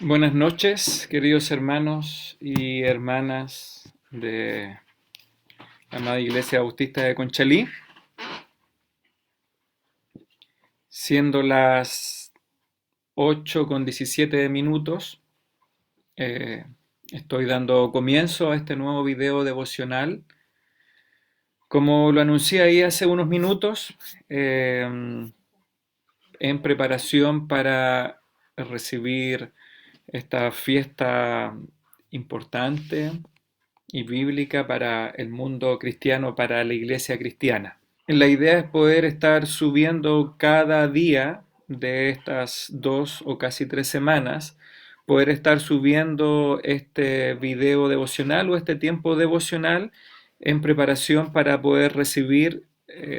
Buenas noches, queridos hermanos y hermanas de la amada Iglesia Bautista de Conchalí. Siendo las 8:17 minutos, eh, estoy dando comienzo a este nuevo video devocional. Como lo anuncié ahí hace unos minutos, en preparación para recibir esta fiesta importante y bíblica para el mundo cristiano, para la iglesia cristiana. La idea es poder estar subiendo cada día de estas 2 o casi 3 semanas, poder estar subiendo este video devocional o este tiempo devocional en preparación para poder recibir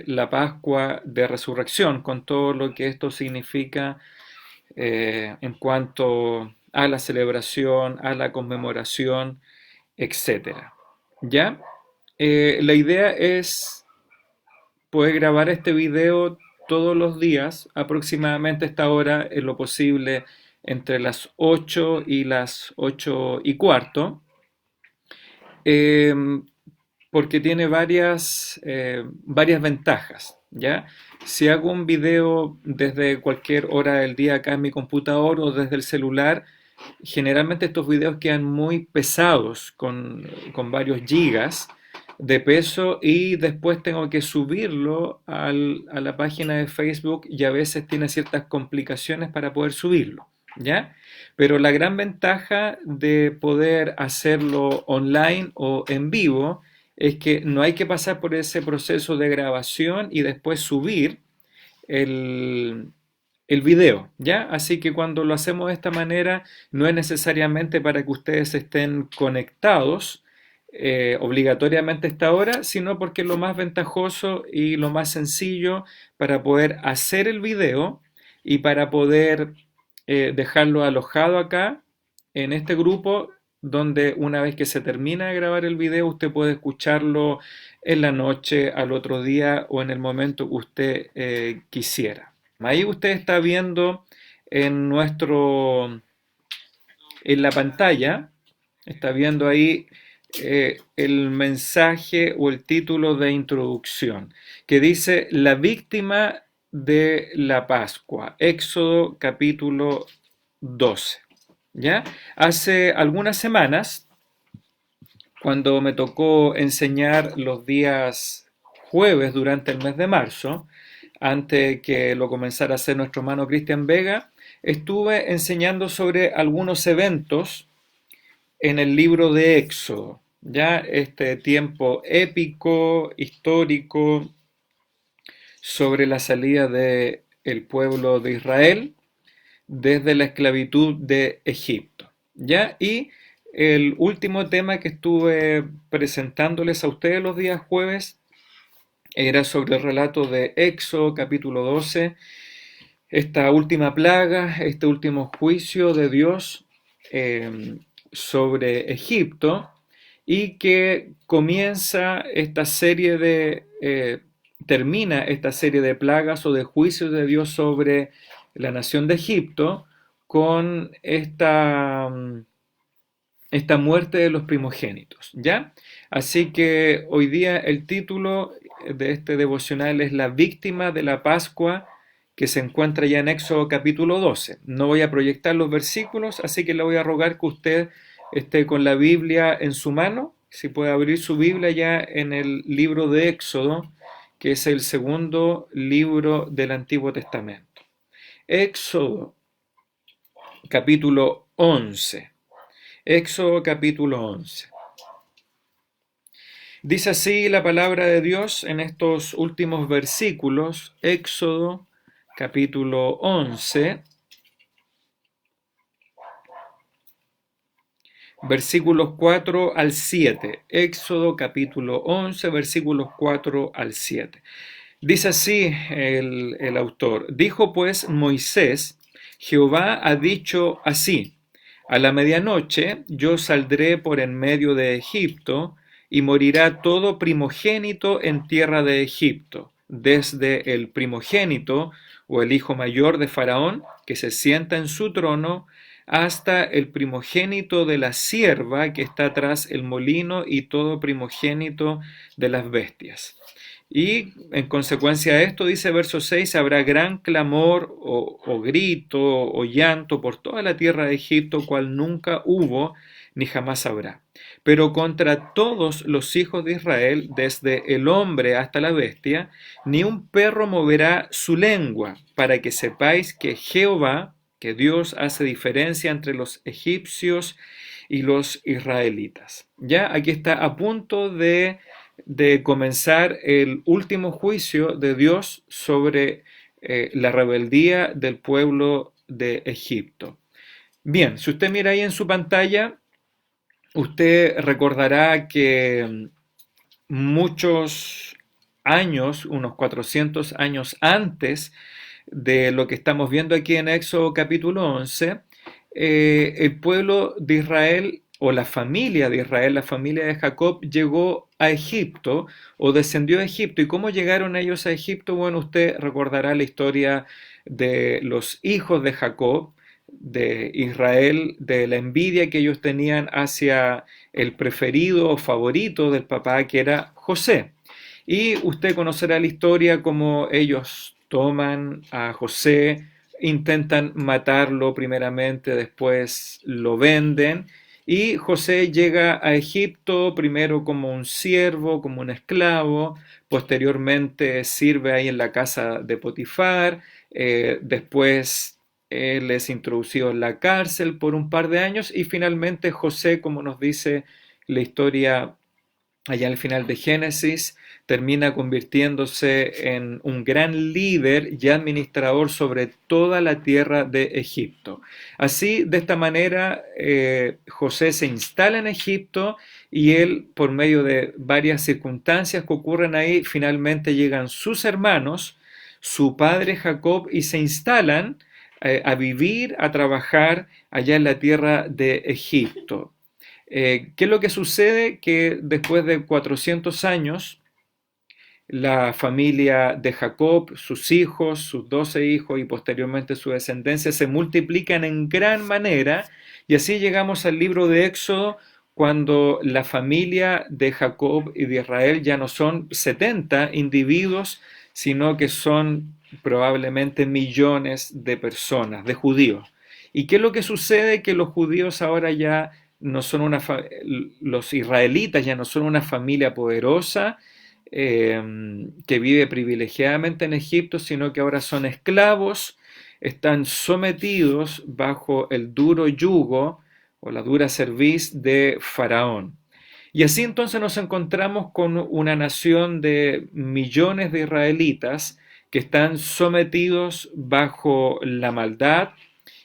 la Pascua de Resurrección, con todo lo que esto significa en cuanto a la celebración, a la conmemoración, etcétera. ¿Ya? La idea es poder grabar este video todos los días, aproximadamente a esta hora, en lo posible entre las 8 y las 8:15, eh, porque tiene varias ventajas, ¿ya? Si hago un video desde cualquier hora del día acá en mi computador o desde el celular, generalmente estos videos quedan muy pesados, con varios gigas de peso, y después tengo que subirlo a la página de Facebook y a veces tiene ciertas complicaciones para poder subirlo, ¿ya? Pero la gran ventaja de poder hacerlo online o en vivo es que no hay que pasar por ese proceso de grabación y después subir el, el video, ¿ya? Así que cuando lo hacemos de esta manera, no es necesariamente para que ustedes estén conectados obligatoriamente a esta hora, sino porque es lo más ventajoso y lo más sencillo para poder hacer el video y para poder dejarlo alojado acá en este grupo, donde una vez que se termina de grabar el video, usted puede escucharlo en la noche, al otro día o en el momento que usted quisiera. Ahí usted está viendo en en la pantalla, está viendo ahí el mensaje o el título de introducción, que dice La víctima de la Pascua, Éxodo capítulo 12. ¿Ya? Hace algunas semanas, cuando me tocó enseñar los días jueves durante el mes de marzo, antes que lo comenzara a hacer nuestro hermano Cristian Vega, estuve enseñando sobre algunos eventos en el libro de Éxodo, ya este tiempo épico, histórico, sobre la salida del pueblo de Israel desde la esclavitud de Egipto, ¿ya? Y el último tema que estuve presentándoles a ustedes los días jueves era sobre el relato de Éxodo capítulo 12, esta última plaga, este último juicio de Dios sobre Egipto, y que comienza esta serie termina esta serie de plagas o de juicios de Dios sobre la nación de Egipto con esta muerte de los primogénitos, ¿ya? Así que hoy día el título de este devocional es La víctima de la Pascua, que se encuentra ya en Éxodo capítulo 12. No voy a proyectar los versículos, así que le voy a rogar que usted esté con la Biblia en su mano, si puede abrir su Biblia ya en el libro de Éxodo, que es el segundo libro del Antiguo Testamento. Éxodo capítulo 11. Éxodo capítulo 11. Dice así la palabra de Dios en estos últimos versículos, Éxodo capítulo 11, versículos 4 al 7. Éxodo capítulo 11, versículos 4 al 7. Dice así el autor: Dijo pues Moisés, Jehová ha dicho así: a la medianoche yo saldré por en medio de Egipto, y morirá todo primogénito en tierra de Egipto, desde el primogénito o el hijo mayor de Faraón, que se sienta en su trono, hasta el primogénito de la sierva que está tras el molino y todo primogénito de las bestias. Y en consecuencia de esto, dice verso 6, habrá gran clamor o grito o llanto por toda la tierra de Egipto, cual nunca hubo ni jamás habrá. Pero contra todos los hijos de Israel, desde el hombre hasta la bestia, ni un perro moverá su lengua, para que sepáis que Jehová, que Dios hace diferencia entre los egipcios y los israelitas. Ya aquí está a punto de comenzar el último juicio de Dios sobre la rebeldía del pueblo de Egipto. Bien, si usted mira ahí en su pantalla, usted recordará que muchos años, unos 400 años antes de lo que estamos viendo aquí en Éxodo capítulo 11, el pueblo de Israel o la familia de Israel, la familia de Jacob, llegó a Egipto o descendió a Egipto. ¿Y cómo llegaron ellos a Egipto? Bueno, usted recordará la historia de los hijos de Jacob, de Israel, de la envidia que ellos tenían hacia el preferido o favorito del papá, que era José. Y usted conocerá la historia como ellos toman a José, intentan matarlo primeramente, después lo venden. Y José llega a Egipto primero como un siervo, como un esclavo, posteriormente sirve ahí en la casa de Potifar, después él es introducido en la cárcel por un par de años y finalmente José, como nos dice la historia allá al final de Génesis, termina convirtiéndose en un gran líder y administrador sobre toda la tierra de Egipto. Así, de esta manera, José se instala en Egipto y él, por medio de varias circunstancias que ocurren ahí, finalmente llegan sus hermanos, su padre Jacob, y se instalan a vivir, a trabajar allá en la tierra de Egipto. ¿Qué es lo que sucede? Que después de 400 años, la familia de Jacob, sus hijos, sus 12 hijos y posteriormente su descendencia se multiplican en gran manera y así llegamos al libro de Éxodo cuando la familia de Jacob y de Israel ya no son 70 individuos, sino que son probablemente millones de personas, de judíos. ¿Y qué es lo que sucede? Que los judíos ahora ya no son los israelitas ya no son una familia poderosa, que vive privilegiadamente en Egipto, sino que ahora son esclavos, están sometidos bajo el duro yugo o la dura cerviz de Faraón. Y así entonces nos encontramos con una nación de millones de israelitas que están sometidos bajo la maldad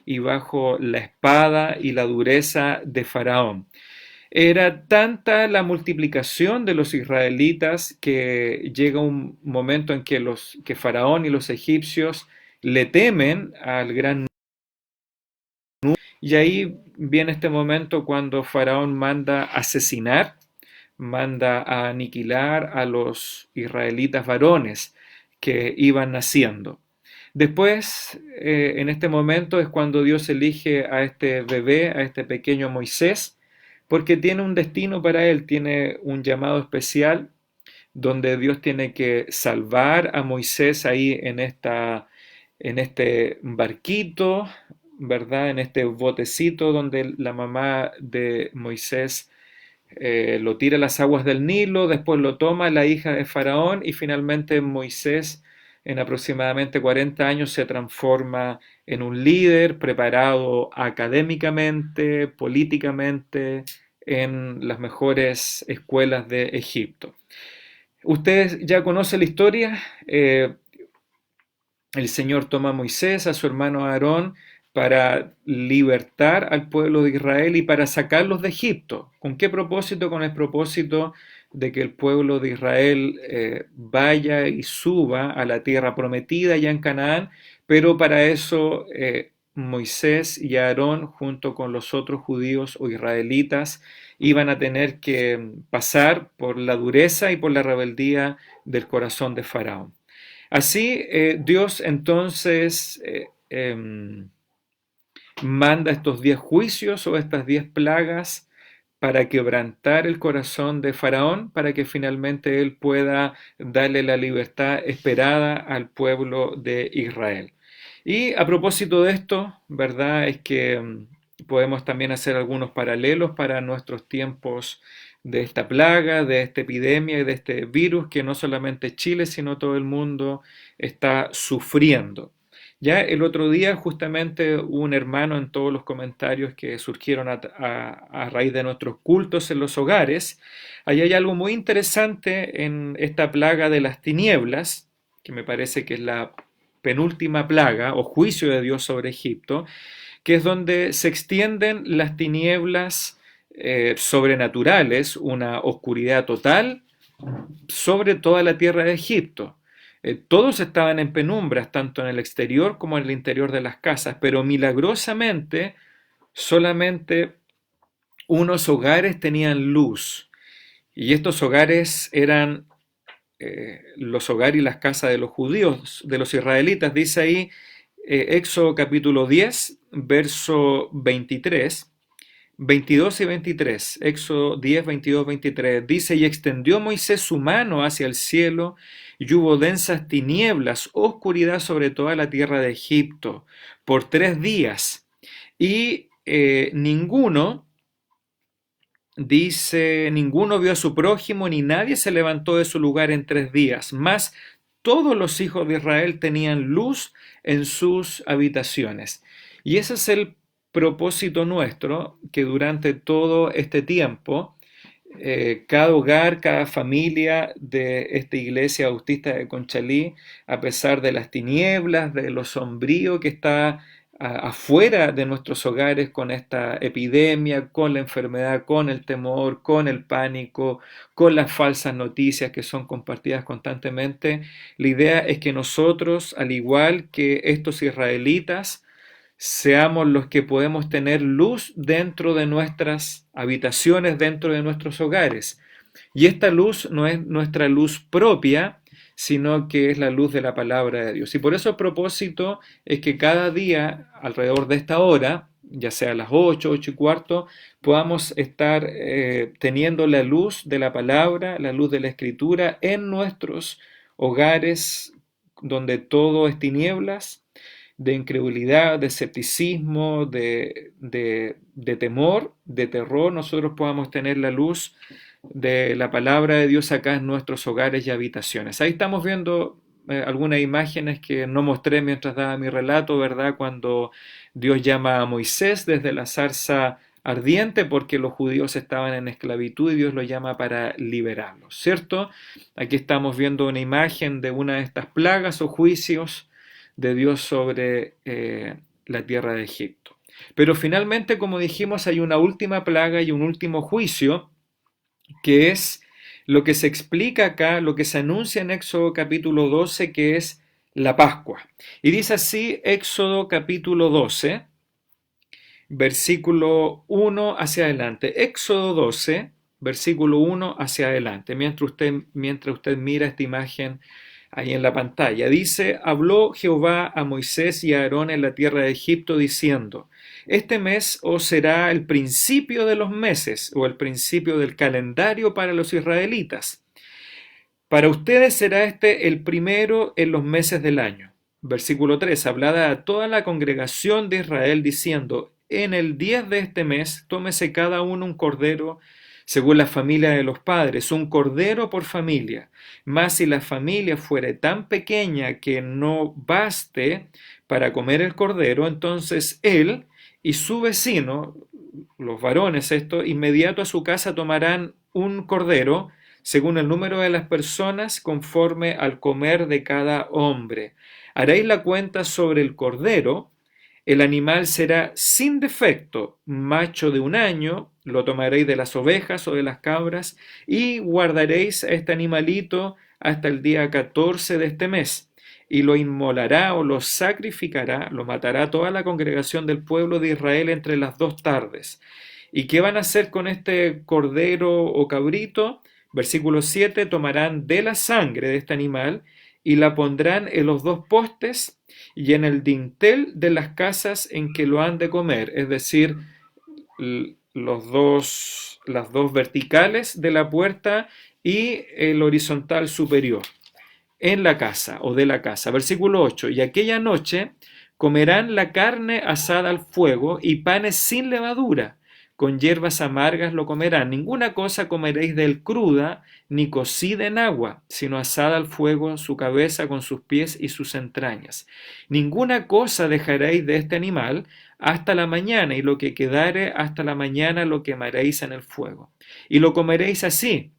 y bajo la espada y la dureza de Faraón. Era tanta la multiplicación de los israelitas que llega un momento en que Faraón y los egipcios le temen al gran. Y ahí viene este momento cuando Faraón manda asesinar, manda a aniquilar a los israelitas varones que iban naciendo. Después, en este momento es cuando Dios elige a este bebé, a este pequeño Moisés, porque tiene un destino para él, tiene un llamado especial donde Dios tiene que salvar a Moisés ahí en este barquito, ¿verdad? En este botecito donde la mamá de Moisés lo tira a las aguas del Nilo, después lo toma la hija de Faraón y finalmente Moisés en aproximadamente 40 años se transforma en un líder preparado académicamente, políticamente, en las mejores escuelas de Egipto. Ustedes ya conocen la historia. El Señor toma a Moisés, a su hermano Aarón, para libertar al pueblo de Israel y para sacarlos de Egipto. ¿Con qué propósito? Con el propósito de que el pueblo de Israel vaya y suba a la tierra prometida ya en Canaán, pero para eso Moisés y Aarón, junto con los otros judíos o israelitas, iban a tener que pasar por la dureza y por la rebeldía del corazón de Faraón. Así, Dios entonces manda estos 10 juicios o estas 10 plagas para quebrantar el corazón de Faraón, para que finalmente él pueda darle la libertad esperada al pueblo de Israel. Y a propósito de esto, ¿verdad? Es que podemos también hacer algunos paralelos para nuestros tiempos de esta plaga, de esta epidemia y de este virus que no solamente Chile, sino todo el mundo está sufriendo. Ya el otro día justamente un hermano en todos los comentarios que surgieron a raíz de nuestros cultos en los hogares, ahí hay algo muy interesante en esta plaga de las tinieblas, que me parece que es la penúltima plaga o juicio de Dios sobre Egipto, que es donde se extienden las tinieblas sobrenaturales, una oscuridad total sobre toda la tierra de Egipto. Todos estaban en penumbras, tanto en el exterior como en el interior de las casas, pero milagrosamente solamente unos hogares tenían luz. Y estos hogares eran los hogares y las casas de los judíos, de los israelitas. Dice ahí Éxodo capítulo 10, verso 23. 22 y 23, Éxodo 10, 22, 23, dice, y extendió Moisés su mano hacia el cielo, y hubo densas tinieblas, oscuridad sobre toda la tierra de Egipto, por 3 días, y ninguno vio a su prójimo, ni nadie se levantó de su lugar en 3 días, mas todos los hijos de Israel tenían luz en sus habitaciones. Y ese es el propósito nuestro, que durante todo este tiempo, cada hogar, cada familia de esta iglesia bautista de Conchalí, a pesar de las tinieblas, de lo sombrío que está afuera de nuestros hogares con esta epidemia, con la enfermedad, con el temor, con el pánico, con las falsas noticias que son compartidas constantemente, la idea es que nosotros, al igual que estos israelitas, seamos los que podemos tener luz dentro de nuestras habitaciones, dentro de nuestros hogares. Y esta luz no es nuestra luz propia, sino que es la luz de la palabra de Dios. Y por eso el propósito es que cada día, alrededor de esta hora, ya sea a las 8, 8 y cuarto, podamos estar teniendo la luz de la palabra, la luz de la escritura en nuestros hogares donde todo es tinieblas, de incredulidad, de escepticismo, de temor, de terror, nosotros podamos tener la luz de la palabra de Dios acá en nuestros hogares y habitaciones. Ahí estamos viendo algunas imágenes que no mostré mientras daba mi relato, ¿verdad? Cuando Dios llama a Moisés desde la zarza ardiente porque los judíos estaban en esclavitud y Dios lo llama para liberarlos, ¿cierto? Aquí estamos viendo una imagen de una de estas plagas o juicios de Dios sobre la tierra de Egipto. Pero finalmente, como dijimos, hay una última plaga y un último juicio, que es lo que se explica acá, lo que se anuncia en Éxodo capítulo 12, que es la Pascua. Y dice así Éxodo capítulo 12, versículo 1 hacia adelante. Éxodo 12, versículo 1 hacia adelante, mientras usted mira esta imagen ahí en la pantalla. Dice, habló Jehová a Moisés y a Aarón en la tierra de Egipto diciendo, este mes os será el principio de los meses o el principio del calendario para los israelitas. Para ustedes será este el primero en los meses del año. Versículo 3, hablada a toda la congregación de Israel diciendo, en el 10 de este mes tómese cada uno un cordero según la familia de los padres, un cordero por familia. Mas si la familia fuere tan pequeña que no baste para comer el cordero, entonces él y su vecino, los varones esto, inmediato a su casa tomarán un cordero, según el número de las personas, conforme al comer de cada hombre. Haréis la cuenta sobre el cordero, el animal será sin defecto, macho de 1 año, lo tomaréis de las ovejas o de las cabras, y guardaréis a este animalito hasta el día 14 de este mes, y lo inmolará o lo sacrificará, lo matará toda la congregación del pueblo de Israel entre las 2 tardes. ¿Y qué van a hacer con este cordero o cabrito? Versículo 7, tomarán de la sangre de este animal y la pondrán en los dos postes y en el dintel de las casas en que lo han de comer, es decir, las dos verticales de la puerta y el horizontal superior en la casa o de la casa. Versículo 8. Y aquella noche comerán la carne asada al fuego y panes sin levadura. Con hierbas amargas lo comerán. Ninguna cosa comeréis de él cruda, ni cocida en agua, sino asada al fuego, su cabeza con sus pies y sus entrañas. Ninguna cosa dejaréis de este animal hasta la mañana, y lo que quedare hasta la mañana lo quemaréis en el fuego. Y lo comeréis así,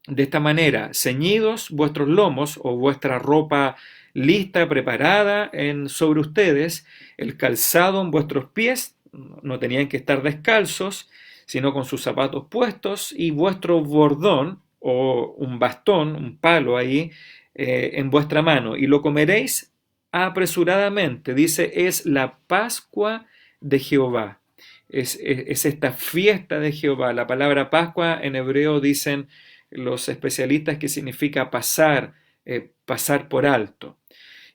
de esta manera, ceñidos vuestros lomos o vuestra ropa lista, preparada sobre ustedes, el calzado en vuestros pies, no tenían que estar descalzos, sino con sus zapatos puestos, y vuestro bordón o un bastón, un palo ahí, en vuestra mano, y lo comeréis apresuradamente. Dice, es la Pascua de Jehová. Es esta fiesta de Jehová. La palabra Pascua en hebreo dicen los especialistas que significa pasar, pasar por alto.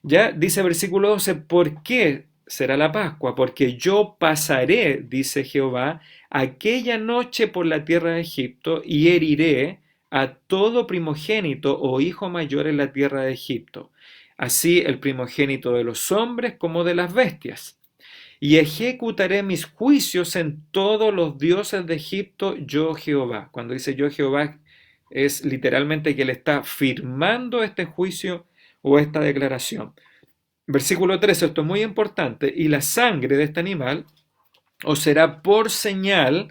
Ya dice versículo 12, ¿por qué será la Pascua? Porque yo pasaré, dice Jehová, aquella noche por la tierra de Egipto y heriré a todo primogénito o hijo mayor en la tierra de Egipto, así el primogénito de los hombres como de las bestias. Y ejecutaré mis juicios en todos los dioses de Egipto, yo Jehová. Cuando dice yo Jehová, es literalmente que él está firmando este juicio o esta declaración. Versículo 13, esto es muy importante. Y la sangre de este animal os será por señal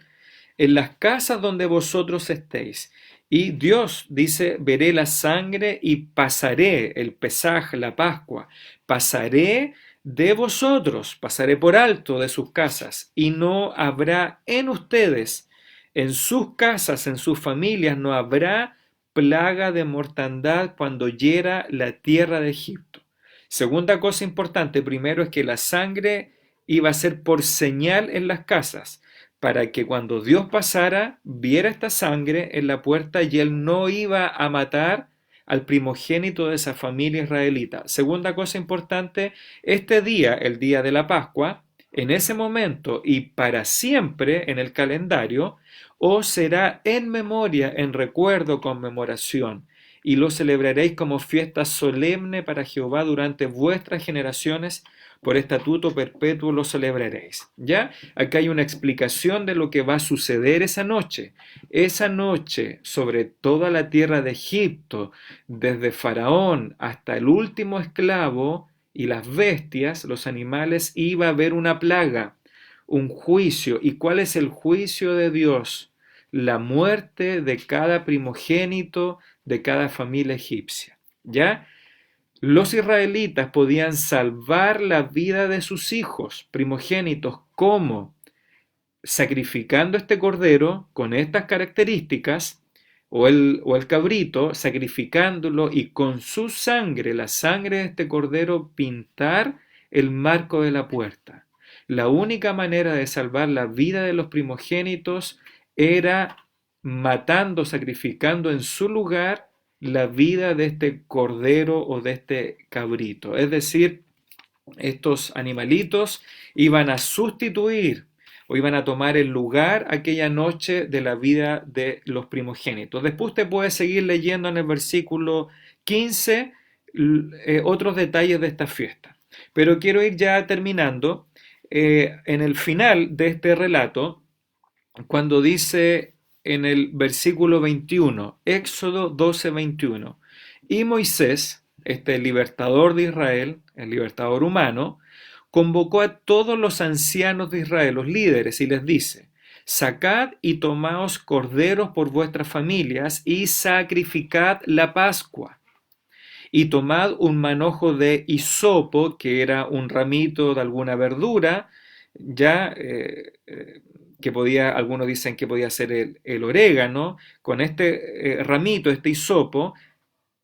en las casas donde vosotros estéis. Y Dios dice, veré la sangre y pasaré, el Pesaj, la Pascua, pasaré de vosotros, pasaré por alto de sus casas, y no habrá en ustedes, en sus casas, en sus familias, no habrá plaga de mortandad cuando hiera la tierra de Egipto. Segunda cosa importante, primero es que la sangre iba a ser por señal en las casas, para que cuando Dios pasara, viera esta sangre en la puerta y él no iba a matar al primogénito de esa familia israelita. Segunda cosa importante, este día, el día de la Pascua, en ese momento y para siempre en el calendario, os será en memoria, en recuerdo, conmemoración, y lo celebraréis como fiesta solemne para Jehová durante vuestras generaciones, por estatuto perpetuo lo celebraréis. ¿Ya? Acá hay una explicación de lo que va a suceder esa noche. Esa noche, sobre toda la tierra de Egipto, desde Faraón hasta el último esclavo y las bestias, los animales, iba a haber una plaga, un juicio. ¿Y cuál es el juicio de Dios? La muerte de cada primogénito de cada familia egipcia. ¿Ya? Los israelitas podían salvar la vida de sus hijos primogénitos. ¿Cómo? Sacrificando este cordero con estas características, o el cabrito, sacrificándolo y con su sangre, la sangre de este cordero, pintar el marco de la puerta. La única manera de salvar la vida de los primogénitos era matando, sacrificando en su lugar la vida de este cordero o de este cabrito. Es decir, estos animalitos iban a sustituir o iban a tomar el lugar aquella noche de la vida de los primogénitos. Después usted puede seguir leyendo en el versículo 15 otros detalles de esta fiesta. Pero quiero ir ya terminando en el final de este relato, cuando dice en el versículo 21, Éxodo 12, 21, y Moisés, este libertador de Israel, el libertador humano, convocó a todos los ancianos de Israel, los líderes, y les dice, sacad y tomaos corderos por vuestras familias y sacrificad la Pascua. Y tomad un manojo de hisopo, que era un ramito de alguna verdura, ya que podía, algunos dicen que podía ser el orégano, con este ramito, este hisopo,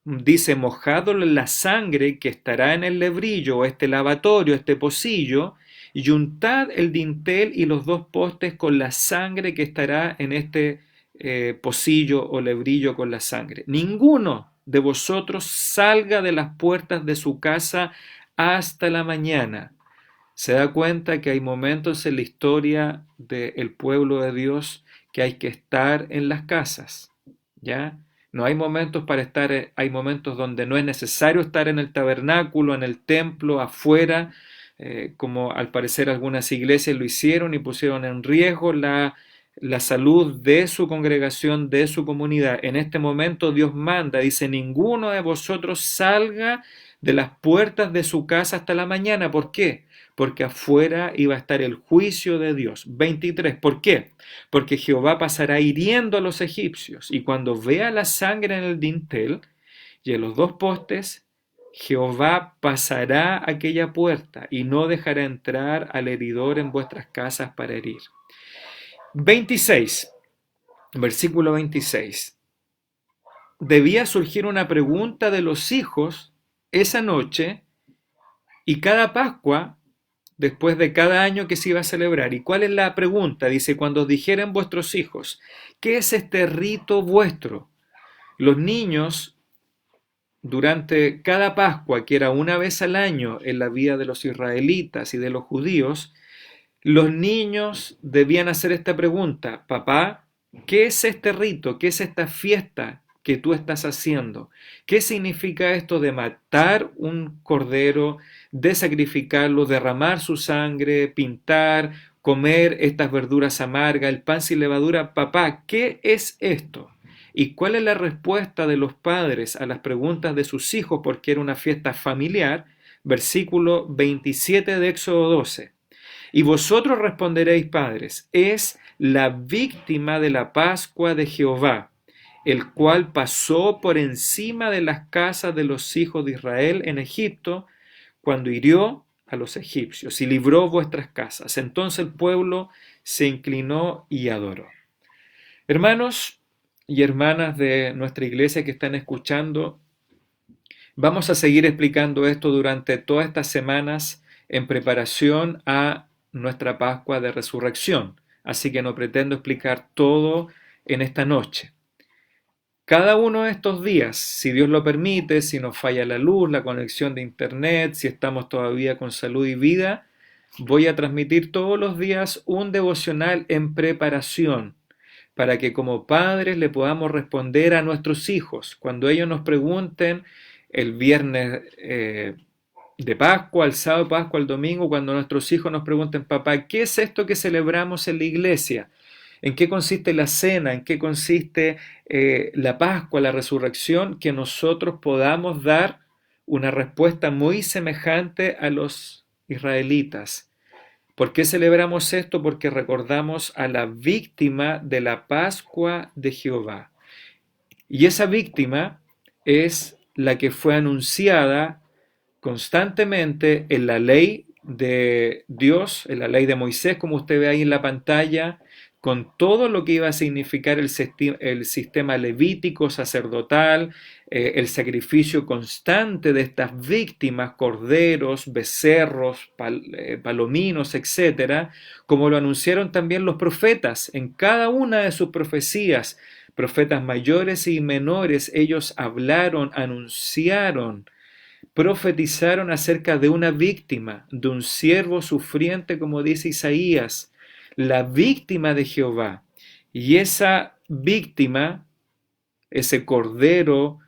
dice, mojado en la sangre que estará en el lebrillo o este lavatorio, este pocillo, y untad el dintel y los dos postes con la sangre que estará en este pocillo o lebrillo con la sangre. Ninguno de vosotros salga de las puertas de su casa hasta la mañana. Se da cuenta que hay momentos en la historia del pueblo de Dios que hay que estar en las casas, ¿ya? No hay momentos para estar, hay momentos donde no es necesario estar en el tabernáculo, en el templo, afuera, como al parecer algunas iglesias lo hicieron y pusieron en riesgo la salud de su congregación, de su comunidad. En este momento Dios manda, dice, ninguno de vosotros salga de las puertas de su casa hasta la mañana. ¿Por qué? Porque afuera iba a estar el juicio de Dios. 23. ¿Por qué? Porque Jehová pasará hiriendo a los egipcios, y cuando vea la sangre en el dintel y en los dos postes, Jehová pasará aquella puerta y no dejará entrar al heridor en vuestras casas para herir. 26, versículo 26. Debía surgir una pregunta de los hijos esa noche y cada Pascua, después de cada año que se iba a celebrar. ¿Y cuál es la pregunta? Dice, cuando os dijeren vuestros hijos, ¿qué es este rito vuestro? Los niños, durante cada Pascua, que era una vez al año en la vida de los israelitas y de los judíos, los niños debían hacer esta pregunta: papá, ¿qué es este rito? ¿Qué es esta fiesta que tú estás haciendo? ¿Qué significa esto de matar un cordero, de sacrificarlo, derramar su sangre, pintar, comer estas verduras amargas, el pan sin levadura? Papá, ¿qué es esto? ¿Y cuál es la respuesta de los padres a las preguntas de sus hijos? Porque era una fiesta familiar. Versículo 27 de Éxodo 12. Y vosotros responderéis, padres, es la víctima de la Pascua de Jehová, el cual pasó por encima de las casas de los hijos de Israel en Egipto, cuando hirió a los egipcios y libró vuestras casas. Entonces el pueblo se inclinó y adoró. Hermanos y hermanas de nuestra iglesia que están escuchando, vamos a seguir explicando esto durante todas estas semanas en preparación a nuestra Pascua de Resurrección. Así que no pretendo explicar todo en esta noche. Cada uno de estos días, si Dios lo permite, si nos falla la luz, la conexión de internet, si estamos todavía con salud y vida, voy a transmitir todos los días un devocional en preparación para que como padres le podamos responder a nuestros hijos cuando ellos nos pregunten el viernes de Pascua, el sábado de Pascua, el domingo, cuando nuestros hijos nos pregunten, papá, ¿qué es esto que celebramos en la iglesia? ¿En qué consiste la cena? ¿En qué consiste la Pascua, la resurrección? Que nosotros podamos dar una respuesta muy semejante a los israelitas. ¿Por qué celebramos esto? Porque recordamos a la víctima de la Pascua de Jehová. Y esa víctima es la que fue anunciada constantemente en la ley de Dios, en la ley de Moisés, como usted ve ahí en la pantalla, con todo lo que iba a significar el sistema levítico, sacerdotal, el sacrificio constante de estas víctimas, corderos, becerros, palominos, etcétera, como lo anunciaron también los profetas en cada una de sus profecías. Profetas mayores y menores, ellos hablaron, anunciaron, profetizaron acerca de una víctima, de un siervo sufriente, como dice Isaías, la víctima de Jehová. Y esa víctima, ese cordero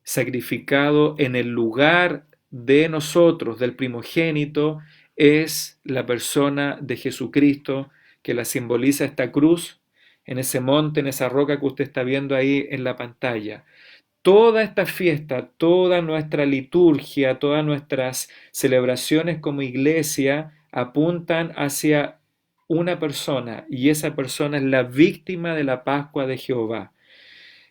sacrificado en el lugar de nosotros, del primogénito, es la persona de Jesucristo, que la simboliza esta cruz, en ese monte, en esa roca que usted está viendo ahí en la pantalla. Toda esta fiesta, toda nuestra liturgia, todas nuestras celebraciones como iglesia apuntan hacia una persona, y esa persona es la víctima de la Pascua de Jehová.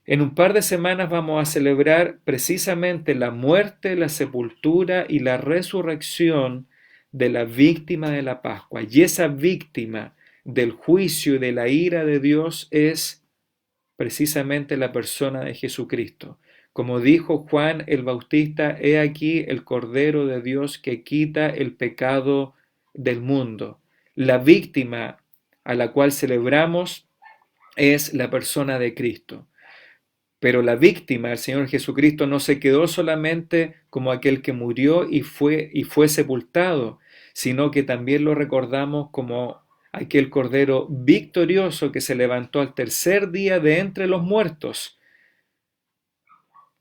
En un par de semanas vamos a celebrar precisamente la muerte, la sepultura y la resurrección de la víctima de la Pascua. Y esa víctima del juicio y de la ira de Dios es precisamente la persona de Jesucristo. Como dijo Juan el Bautista, he aquí el Cordero de Dios que quita el pecado del mundo. La víctima a la cual celebramos es la persona de Cristo. Pero la víctima, el Señor Jesucristo, no se quedó solamente como aquel que murió y fue sepultado, sino que también lo recordamos como aquel Cordero victorioso que se levantó al tercer día de entre los muertos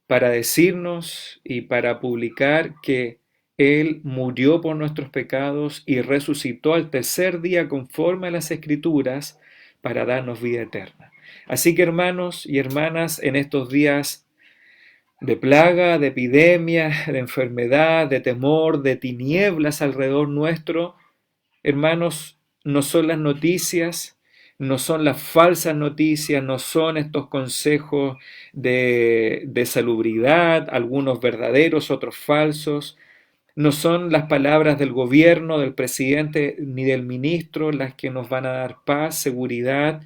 para decirnos y para publicar que Él murió por nuestros pecados y resucitó al tercer día conforme a las Escrituras para darnos vida eterna. Así que hermanos y hermanas, en estos días de plaga, de epidemia, de enfermedad, de temor, de tinieblas alrededor nuestro, hermanos, no son las noticias, no son las falsas noticias, no son estos consejos de salubridad, algunos verdaderos, otros falsos, no son las palabras del gobierno, del presidente ni del ministro las que nos van a dar paz, seguridad,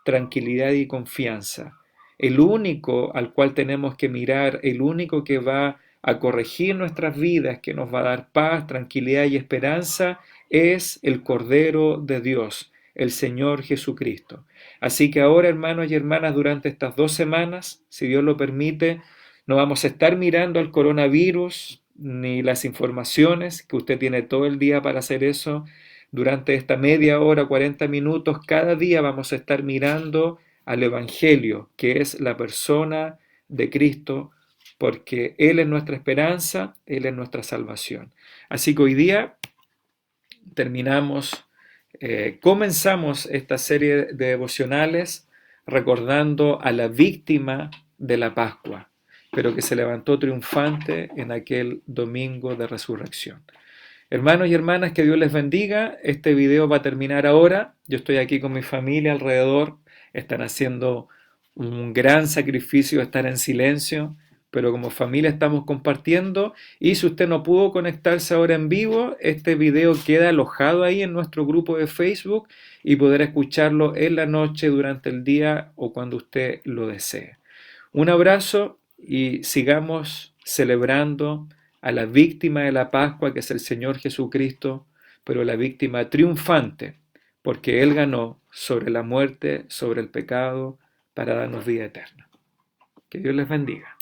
tranquilidad y confianza. El único al cual tenemos que mirar, el único que va a corregir nuestras vidas, que nos va a dar paz, tranquilidad y esperanza, es el Cordero de Dios, el Señor Jesucristo. Así que ahora, hermanos y hermanas, durante estas 2 semanas, si Dios lo permite, no vamos a estar mirando al coronavirus ni las informaciones, que usted tiene todo el día para hacer eso. Durante esta media hora, 40 minutos, cada día vamos a estar mirando al Evangelio, que es la persona de Cristo, porque Él es nuestra esperanza, Él es nuestra salvación. Así que hoy día comenzamos esta serie de devocionales recordando a la víctima de la Pascua, pero que se levantó triunfante en aquel domingo de resurrección. Hermanos y hermanas, que Dios les bendiga. Este video va a terminar ahora. Yo estoy aquí con mi familia alrededor. Están haciendo un gran sacrificio de estar en silencio, pero como familia estamos compartiendo. Y si usted no pudo conectarse ahora en vivo, este video queda alojado ahí en nuestro grupo de Facebook y poder escucharlo en la noche, durante el día o cuando usted lo desee. Un abrazo y sigamos celebrando a la víctima de la Pascua, que es el Señor Jesucristo, pero la víctima triunfante, porque Él ganó sobre la muerte, sobre el pecado, para darnos vida eterna. Que Dios les bendiga.